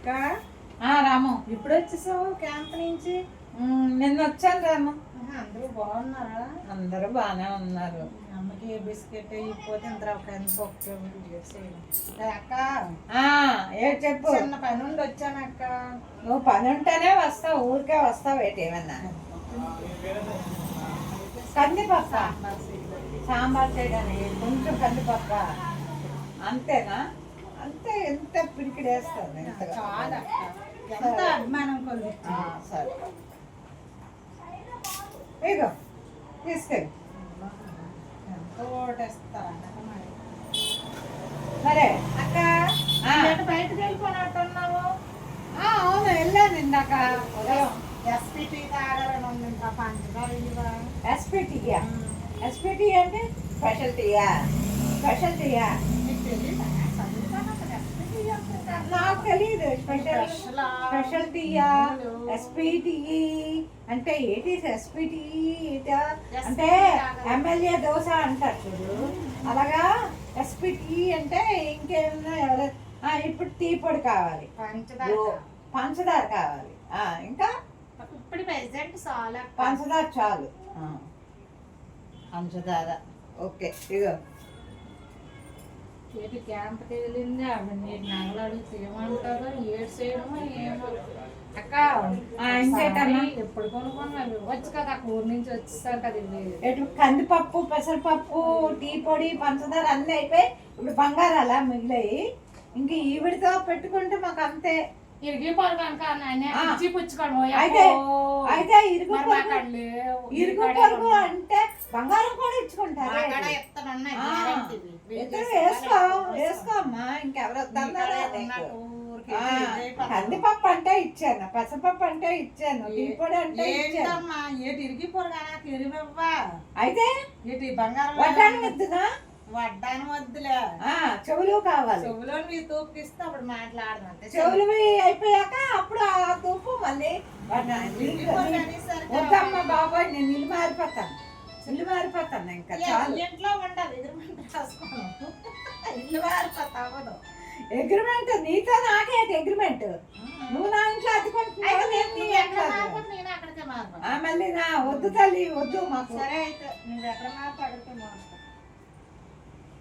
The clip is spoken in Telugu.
అక్క రాము ఇప్పుడు వచ్చేసావు క్యాంప్ నుంచి? నిన్న వచ్చాను రాము. అందరూ బాగున్నారా? అందరూ బాగానే ఉన్నారు. అమ్మకి ఏ బిస్కెట్ ఇప్పోతే ఇంత పప్పు అక్క. ఏ చెప్పు. చిన్న పని ఉండి వచ్చాను అక్క. నువ్వు పని ఉంటేనే వస్తావు, ఊరికే వస్తావు ఏంటి? ఏమన్నా కందిపక్క సాంబార్ చేయడానికి కొంచెం కందిపక్క అంతేనా? అంతే. ఎంత పిడికిడి వేస్తాను ఎంతగా. చాలా ఎంత అభిమానం కొద్ది. సరే ఇగో తీసుకెళ్ళి. ఎంతో ఓటేస్తారా సరే అక్క? బయటకు వెళ్ళిపోయినట్టున్నావు. అవును, వెళ్ళాను ఇందాక ఉదయం. ఎస్పీటీ తాగాలని ఉంది. ఇంకా పంచదార ఇవ్వా? ఎస్పీటీయా? ఎస్పీటీ అంటే స్పెషల్ టీయా? స్పెషల్ టీయా? నీకు తెలియదా? ఎస్పీటీ నాకు తెలియదు. స్పెషల్ టీయా? ఎస్పీటీ అంటే ఏంటి? ఎస్పీటీ అంటే ఎమ్మెల్యే దోశ అంటారు చూడు, అలాగా. ఎస్పీటీ అంటే ఇంకేమన్నా ఎవరైనా ఇప్పుడు టీ పొడి కావాలి, పంచదార కావాలి, ఇంకా ఇప్పుడు ప్రెసెంట్ చాలా పంచదార చాలు. పంచదార ఓకే. ఇగో ఏటి క్యాంప్కి వెళ్ళింది ఆవిడ. మీరు నగలు అడిగితే ఏమంటారో ఏడు చేయడమో ఏమో అక్క. ఎప్పుడు కొనుక్కున్నారు? వచ్చు కదా అక్క, ఊరి నుంచి వచ్చేసారు కదా. ఎటు కందిపప్పు, పెసరపప్పు, టీ పొడి, పంచదార అన్నీ అయిపోయి ఇప్పుడు బంగారాలా మిగిలాయి. ఇంక ఈవిడితో పెట్టుకుంటే మాకు అంతే. ఇరిగిపోరు కనుక అయితే ఇరుగు పొరుగు అంటే బంగారం కూడా ఇచ్చుకుంటారు. వేసుకోమ్మా, ఇంకెవరు వద్దన్నారా? కందిపప్పు అంటే ఇచ్చాను, పెసరపప్పు అంటే ఇచ్చాను, టీ పొడి అంటే ఇచ్చాను. ఇరిగిపోరు కదా. అయితే ఏంటి బంగారం వడ్డాను వద్దునా? వడ్డాను వద్దులే, చెవులు కావాలి. చెవులో మీ తూపుకిస్తే అప్పుడు మాట్లాడమంటే. చెవులు అయిపోయాక అప్పుడు ఆ తూపు మళ్ళీ వద్దమ్మా బాబాయ్, నేను ఇల్లు మారిపోతాను, ఇల్లు మారిపోతాను. ఇంకా చాలు. ఇంట్లో ఉండాలి, ఎగ్రిమెంట్ రాసుకోను. ఇల్లు మారిపోతా అవ్వదు. అగ్రిమెంట్ నీతో నాకేంటి అగ్రిమెంట్? నువ్వు నా ఇంట్లో అదుకుంటున్నావు, నేను అక్కడికే మారిపోతా. మళ్ళీ నా వద్దు తల్లి, వద్దు మాకు. సరే అయితే నువ్వు ఎక్కడ మాట్లాడుతున్నావు?